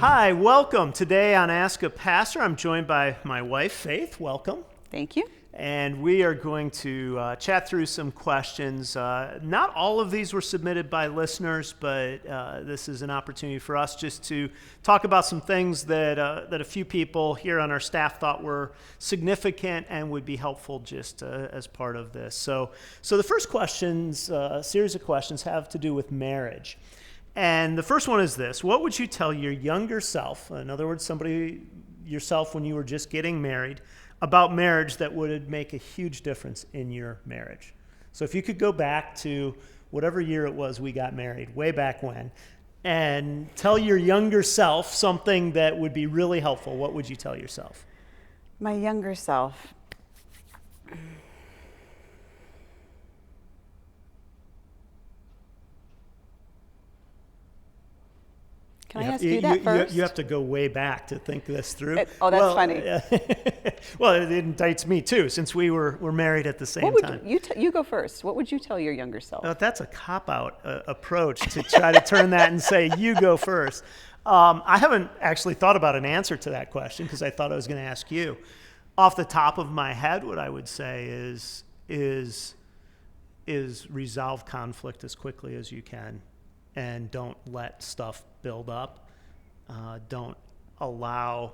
Hi, welcome. Today on Ask a Pastor, I'm joined by my wife, Faith. Welcome. Thank you. And we are going to chat through some questions. Not all of these were submitted by listeners, but this is an opportunity for us just to talk about some things that a few people here on our staff thought were significant and would be helpful just as part of this. So the first questions, series of questions, have to do with marriage. And the first one is this: what would you tell your younger self, in other words, yourself when you were just getting married, about marriage that would make a huge difference in your marriage? So if you could go back to whatever year it was we got married, way back when, and tell your younger self something that would be really helpful, what would you tell yourself? My younger self. Can I ask you that first? You have to go way back to think this through. That's funny. Well, it indicts me too, since we were married at the same time. You go first. What would you tell your younger self? That's a cop-out approach to try to turn that and say, you go first. I haven't actually thought about an answer to that question because I thought I was going to ask you. Off the top of my head, what I would say is resolve conflict as quickly as you can, and don't let stuff build up. Don't allow,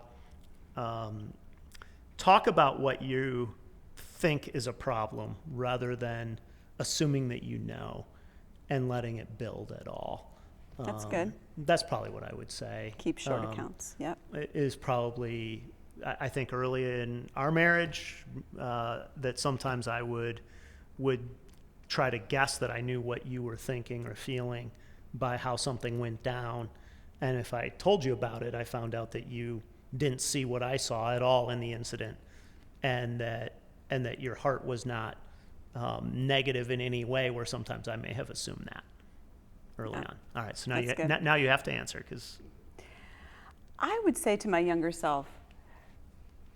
talk about what you think is a problem rather than assuming that you know and letting it build at all. That's good. That's probably what I would say. Keep short accounts. Yep. It is probably, I think early in our marriage, that sometimes I would try to guess that I knew what you were thinking or feeling by how something went down. And if I told you about it, I found out that you didn't see what I saw at all in the incident, and that your heart was not negative in any way, where sometimes I may have assumed that early on. All right, so now you have to answer, because I would say to my younger self,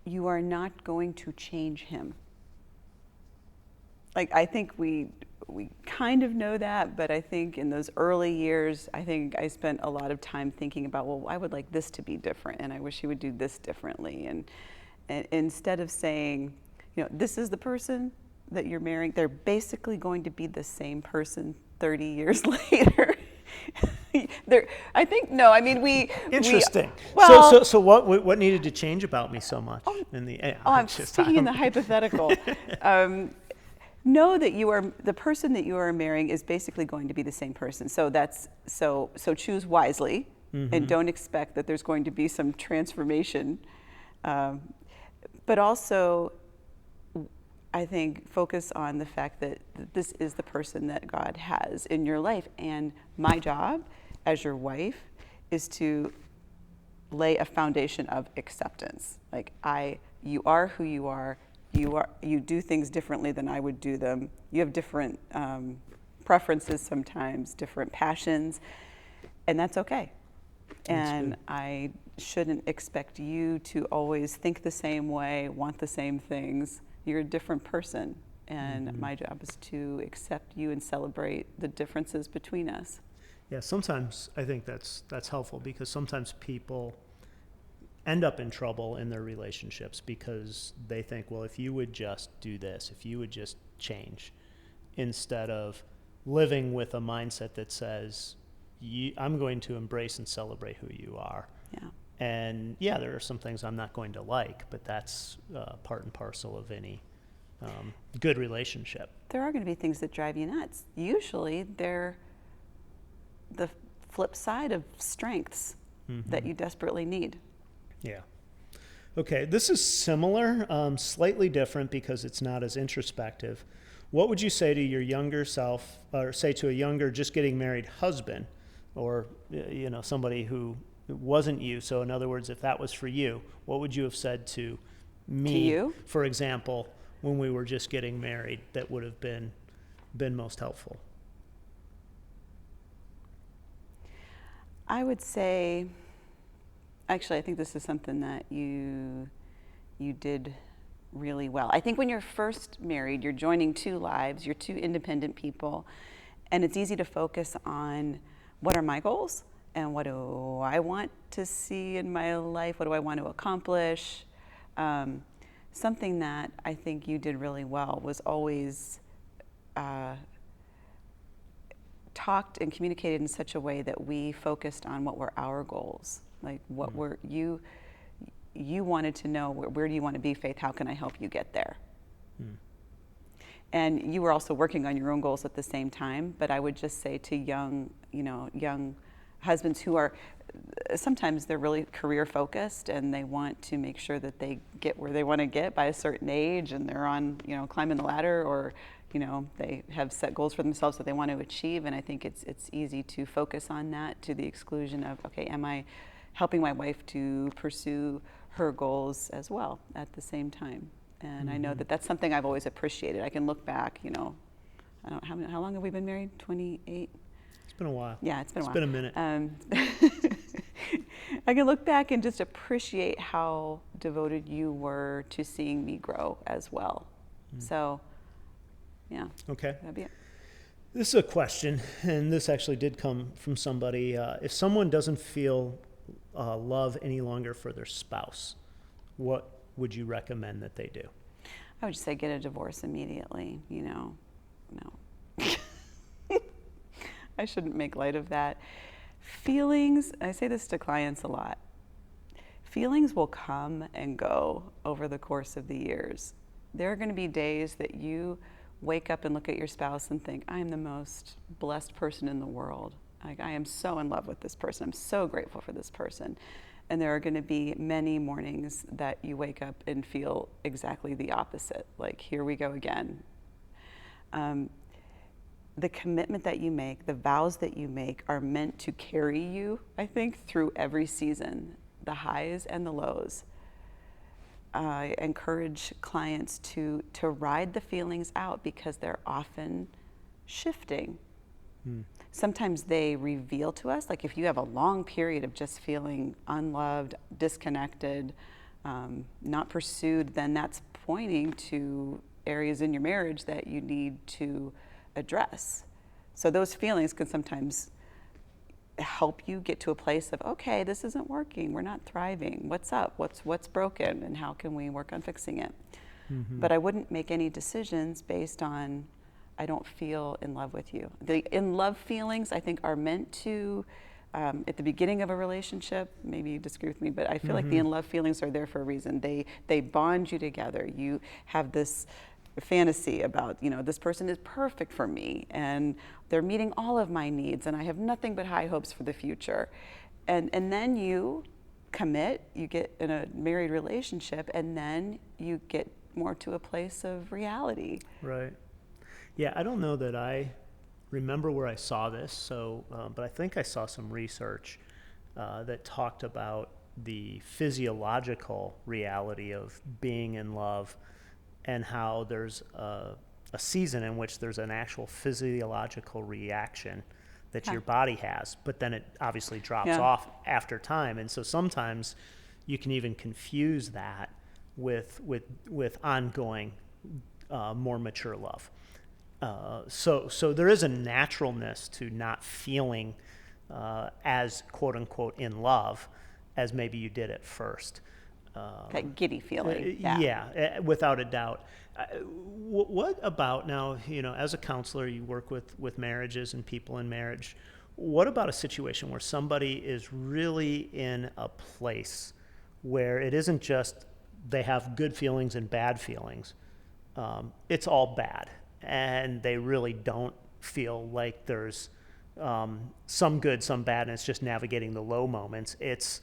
you are not going to change him. Like, I think we kind of know that, but I think in those early years, I think I spent a lot of time thinking about, well, I would like this to be different, and I wish he would do this differently. And instead of saying, this is the person that you're marrying, they're basically going to be the same person 30 years later. Interesting. Well, so what needed to change about me so much in the? I'm speaking in the hypothetical. Know that the person that you are marrying is basically going to be the same person. So choose wisely, and don't expect that there's going to be some transformation. But also, I think, focus on the fact that this is the person that God has in your life. And my job as your wife is to lay a foundation of acceptance. Like, you are who you are. You do things differently than I would do them. You have different preferences sometimes, different passions, and that's okay. And I shouldn't expect you to always think the same way, want the same things. You're a different person, and my job is to accept you and celebrate the differences between us. Yeah, sometimes I think that's helpful, because sometimes people end up in trouble in their relationships because they think, well, if you would just do this, if you would just change, instead of living with a mindset that says, I'm going to embrace and celebrate who you are. Yeah. And yeah, there are some things I'm not going to like, but that's part and parcel of any good relationship. There are going to be things that drive you nuts. Usually they're the flip side of strengths that you desperately need. Yeah. Okay, this is similar, slightly different because it's not as introspective. What would you say to your younger self, or say to a younger, just getting married husband, or somebody who wasn't you? So in other words, if that was for you, what would you have said to me, to you? For example, when we were just getting married, that would have been most helpful? I would say, actually, I think this is something that you did really well. I think when you're first married, you're joining two lives, you're two independent people, and it's easy to focus on what are my goals and what do I want to see in my life? What do I want to accomplish? Something that I think you did really well was always talked and communicated in such a way that we focused on what were our goals. Like what were you wanted to know, where do you want to be, Faith? How can I help you get there? And you were also working on your own goals at the same time. But I would just say to young husbands who are, sometimes they're really career focused and they want to make sure that they get where they want to get by a certain age, and they're on, climbing the ladder, or, they have set goals for themselves that they want to achieve. And I think it's easy to focus on that to the exclusion of, okay, am I helping my wife to pursue her goals as well at the same time? And I know that that's something I've always appreciated. I can look back, I don't how long have we been married? 28? It's been a while. Yeah, it's been a while. It's been a minute. I can look back and just appreciate how devoted you were to seeing me grow as well. So, yeah. Okay. That'd be it. This is a question, and this actually did come from somebody. If someone doesn't feel love any longer for their spouse, what would you recommend that they do? I would just say get a divorce immediately, No. I shouldn't make light of that. Feelings, I say this to clients a lot, feelings will come and go over the course of the years. There are going to be days that you wake up and look at your spouse and think, I am the most blessed person in the world. I am so in love with this person. I'm so grateful for this person. And there are going to be many mornings that you wake up and feel exactly the opposite. Like, here we go again. The commitment that you make, the vows that you make are meant to carry you, I think, through every season, the highs and the lows. I encourage clients to ride the feelings out because they're often shifting. Sometimes they reveal to us, like if you have a long period of just feeling unloved, disconnected, not pursued, then that's pointing to areas in your marriage that you need to address. So those feelings can sometimes help you get to a place of, okay, this isn't working, we're not thriving, what's up, what's broken, and how can we work on fixing it? But I wouldn't make any decisions based on, I don't feel in love with you. The in love feelings, I think, are meant to, at the beginning of a relationship, maybe you disagree with me, but I feel like the in love feelings are there for a reason. They bond you together. You have this fantasy about, this person is perfect for me and they're meeting all of my needs and I have nothing but high hopes for the future. And then you commit, you get in a married relationship, and then you get more to a place of reality. Right. Yeah, I don't know that I remember where I saw this, but I think I saw some research that talked about the physiological reality of being in love and how there's a season in which there's an actual physiological reaction that your body has, but then it obviously drops off after time. And so sometimes you can even confuse that with ongoing, more mature love. So there is a naturalness to not feeling as quote unquote in love as maybe you did at first. That giddy feeling. Yeah, without a doubt. What about now, as a counselor, you work with marriages and people in marriage. What about a situation where somebody is really in a place where it isn't just they have good feelings and bad feelings, it's all bad, and they really don't feel like there's some good, some bad, and it's just navigating the low moments. It's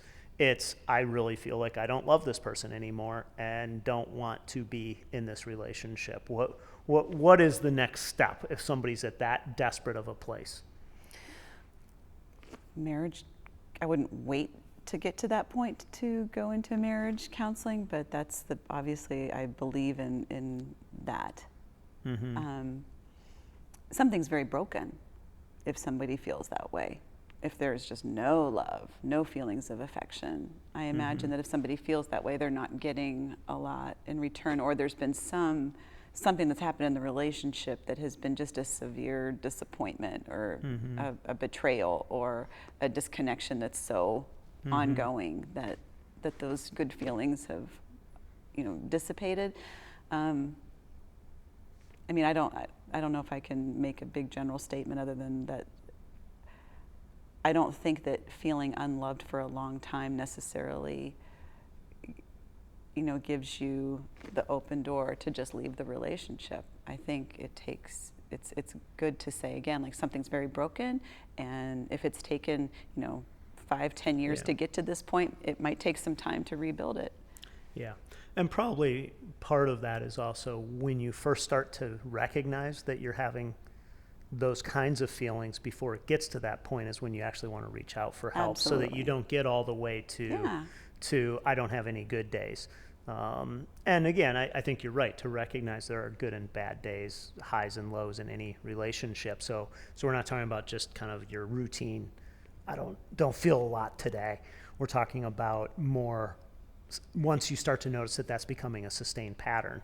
I really feel like I don't love this person anymore and don't want to be in this relationship. What is the next step if somebody's at that desperate of a place? Marriage, I wouldn't wait to get to that point to go into marriage counseling, but that's obviously I believe in that. Something's very broken if somebody feels that way. If there's just no love, no feelings of affection, I imagine that if somebody feels that way, they're not getting a lot in return, or there's been some something that's happened in the relationship that has been just a severe disappointment or a betrayal or a disconnection that's so ongoing that those good feelings have, dissipated. I mean, I don't know if I can make a big general statement other than that I don't think that feeling unloved for a long time necessarily gives you the open door to just leave the relationship. I think it's good to say again, like, something's very broken, and if it's taken 5-10 years to get to this point, it might take some time to rebuild it. Yeah, and probably part of that is also when you first start to recognize that you're having those kinds of feelings before it gets to that point is when you actually want to reach out for help. Absolutely. So that you don't get all the way to I don't have any good days. And again, I think you're right to recognize there are good and bad days, highs and lows in any relationship. So we're not talking about just kind of your routine, I don't feel a lot today. We're talking about more once you start to notice that that's becoming a sustained pattern,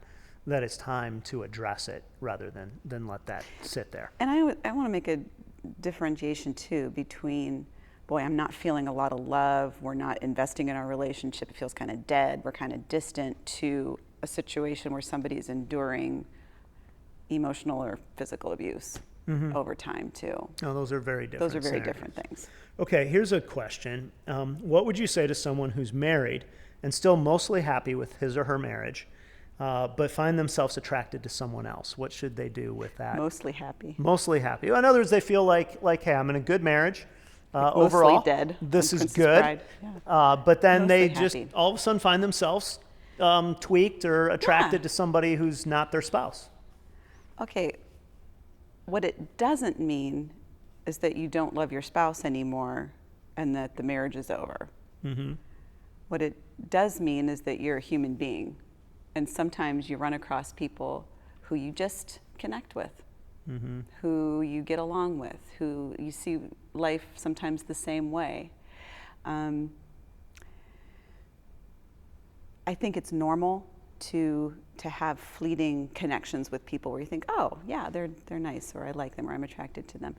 that it's time to address it rather than let that sit there. And I want to make a differentiation too between, boy, I'm not feeling a lot of love, we're not investing in our relationship, it feels kind of dead, we're kind of distant, to a situation where somebody's enduring emotional or physical abuse over time too. Oh, those are very different. Those are very scenarios. different things. Okay, here's a question. What would you say to someone who's married and still mostly happy with his or her marriage, but find themselves attracted to someone else? What should they do with that? Mostly happy. Mostly happy. In other words, they feel like hey, I'm in a good marriage. Like Overall, mostly dead. This is Princess good. Bride. Yeah. But then Mostly they happy. just all of a sudden find themselves tweaked or attracted to somebody who's not their spouse. Okay, what it doesn't mean is that you don't love your spouse anymore and that the marriage is over. What it does mean is that you're a human being, and sometimes you run across people who you just connect with, who you get along with, who you see life sometimes the same way. I think it's normal to have fleeting connections with people where you think, oh yeah, they're nice, or I like them, or I'm attracted to them.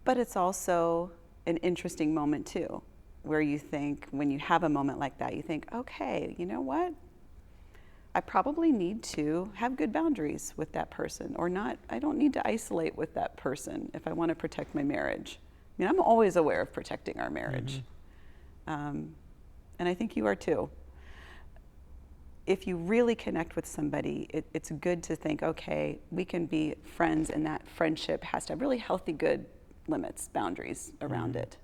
But it's also an interesting moment too, where you think, when you have a moment like that, you think, okay, you know what? I probably need to have good boundaries with that person, or not. I don't need to isolate with that person if I want to protect my marriage. I mean, I'm always aware of protecting our marriage. And I think you are too. If you really connect with somebody, it's good to think, okay, we can be friends, and that friendship has to have really healthy, good limits, boundaries around it.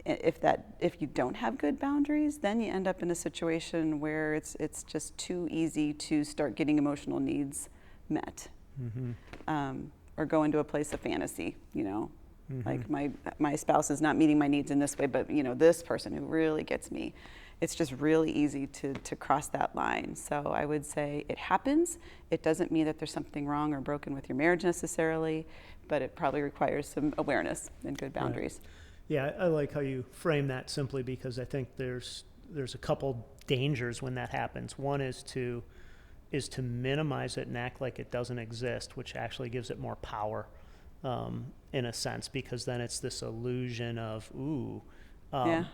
If you don't have good boundaries, then you end up in a situation where it's just too easy to start getting emotional needs met, or go into a place of fantasy. Like my spouse is not meeting my needs in this way, but this person who really gets me. It's just really easy to cross that line. So I would say it happens. It doesn't mean that there's something wrong or broken with your marriage necessarily, but it probably requires some awareness and good boundaries. Right. Yeah, I like how you frame that, simply because I think there's a couple dangers when that happens. One is to minimize it and act like it doesn't exist, which actually gives it more power, in a sense, because then it's this illusion of ooh.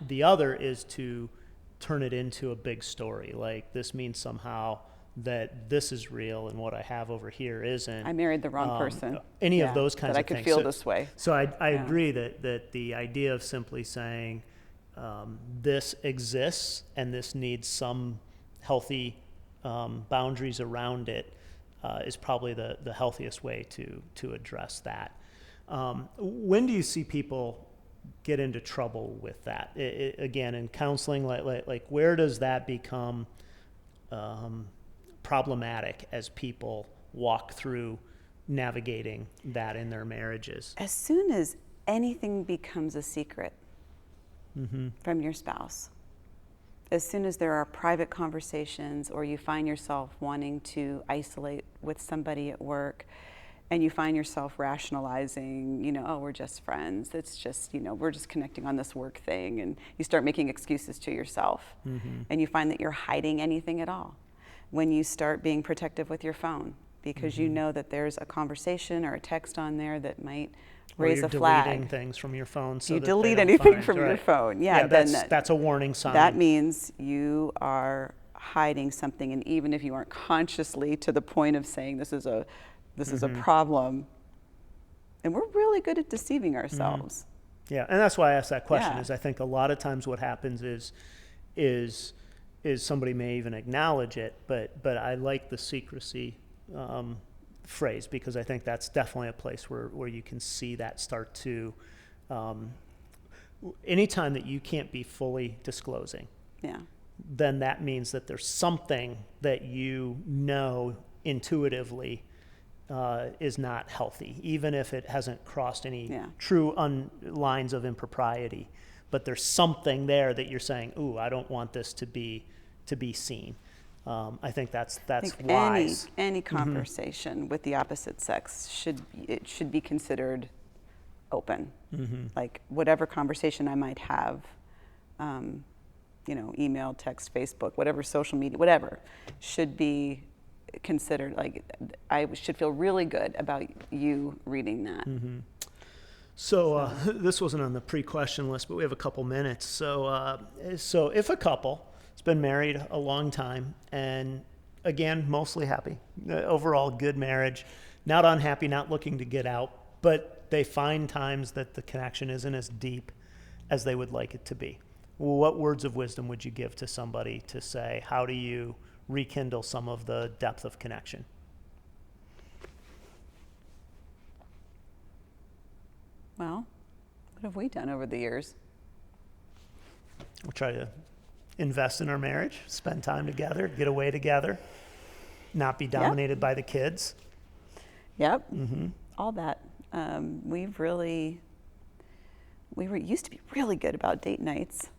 The other is to turn it into a big story, like this means somehow that this is real and what I have over here isn't. I married the wrong person. Any of those kinds of things. That I could feel this way. So I agree that the idea of simply saying this exists and this needs some healthy boundaries around it is probably the healthiest way to address that. When do you see people get into trouble with that? Again, in counseling, like where does that become problematic as people walk through navigating that in their marriages? As soon as anything becomes a secret from your spouse, as soon as there are private conversations, or you find yourself wanting to isolate with somebody at work, and you find yourself rationalizing, oh, we're just friends. It's just, we're just connecting on this work thing. And you start making excuses to yourself. And you find that you're hiding anything at all. when you start being protective with your phone, because you know that there's a conversation or a text on there that might raise a flag. Or you're deleting things from your phone. So you that delete they don't anything find, from your right. phone. Yeah, then that's a warning sign. That means you are hiding something, and even if you aren't consciously to the point of saying this is a problem, and we're really good at deceiving ourselves. Yeah, and that's why I asked that question. Yeah. Is I think a lot of times what happens is somebody may even acknowledge it, but I like the secrecy phrase, because I think that's definitely a place where you can see that start to, anytime that you can't be fully disclosing, then that means that there's something that you know intuitively is not healthy, even if it hasn't crossed any true lines of impropriety. But there's something there that you're saying, ooh, I don't want this to be seen. I think that's wise. Any conversation with the opposite sex should be considered open. Like whatever conversation I might have, email, text, Facebook, whatever, social media, whatever, should be considered, like, I should feel really good about you reading that. So this wasn't on the pre-question list, but we have a couple minutes. So if a couple has been married a long time and, again, mostly happy, overall good marriage, not unhappy, not looking to get out, but they find times that the connection isn't as deep as they would like it to be, what words of wisdom would you give to somebody to say, how do you rekindle some of the depth of connection? Well, what have we done over the years? We'll try to invest in our marriage, spend time together, get away together, not be dominated by the kids. Yep. All that. We used to be really good about date nights.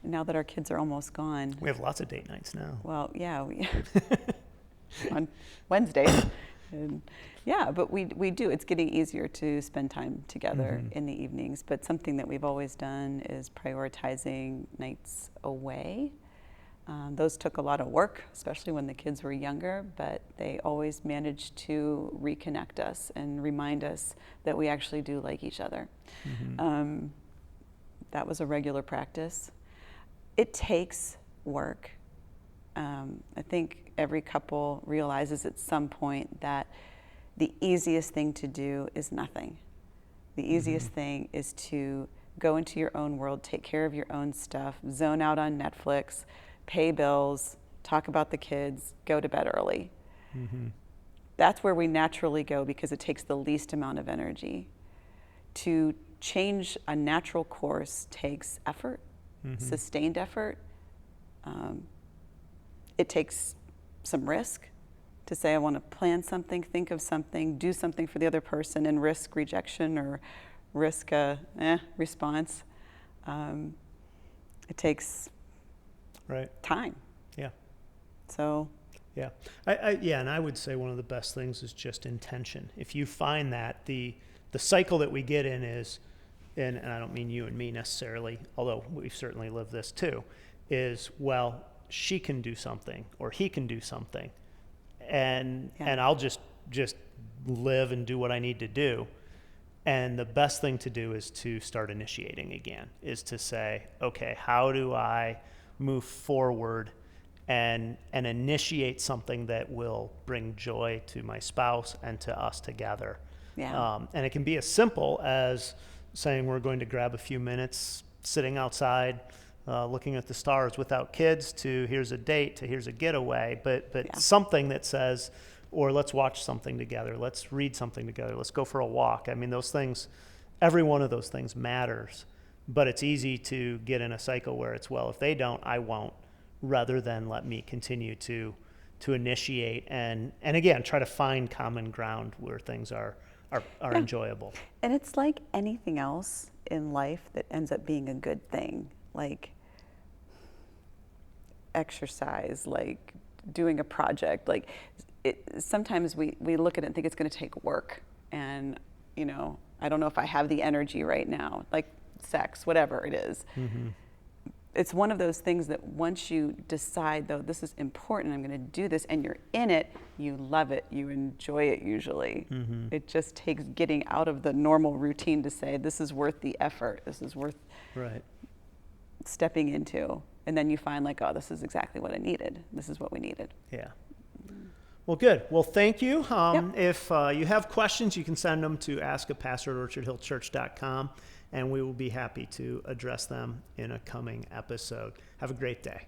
Now that our kids are almost gone. We have lots of date nights now. Well, yeah, on Wednesdays. And but we do. It's getting easier to spend time together in the evenings. But something that we've always done is prioritizing nights away. Those took a lot of work, especially when the kids were younger, but they always managed to reconnect us and remind us that we actually do like each other. That was a regular practice. It takes work. I think every couple realizes at some point that the easiest thing to do is nothing. The easiest thing is to go into your own world, take care of your own stuff, zone out on Netflix, pay bills, talk about the kids, go to bed early. That's where we naturally go because it takes the least amount of energy. To change a natural course takes effort, sustained effort. It takes some risk to say, I want to plan something, think of something, do something for the other person, and risk rejection or risk a response. It takes time. Yeah. So. Yeah. And I would say one of the best things is just intention. If you find that the cycle that we get in is, and I don't mean you and me necessarily, although we've certainly lived this too, is, well, she can do something or he can do something, and I'll just live and do what I need to do. And the best thing to do is to start initiating again, is to say, okay, how do I move forward and initiate something that will bring joy to my spouse and to us together. And it can be as simple as saying we're going to grab a few minutes sitting outside looking at the stars without kids, to here's a date, to here's a getaway, but something that says, or let's watch something together, let's read something together, let's go for a walk. I mean, those things, every one of those things matters, but it's easy to get in a cycle where it's, well, if they don't, I won't, rather than let me continue to initiate and again, try to find common ground where things are enjoyable. And it's like anything else in life that ends up being a good thing, like exercise, like doing a project, like sometimes we look at it and think it's going to take work, and I don't know if I have the energy right now, like sex, whatever it is. it's one of those things that once you decide, though, this is important, I'm going to do this, and you're in it, you love it, you enjoy it usually. It just takes getting out of the normal routine to say, this is worth the effort, this is worth stepping into. And then you find like, oh, this is exactly what I needed. This is what we needed. Yeah. Well, good. Well, thank you. If you have questions, you can send them to askapastor@orchardhillchurch.com, and we will be happy to address them in a coming episode. Have a great day.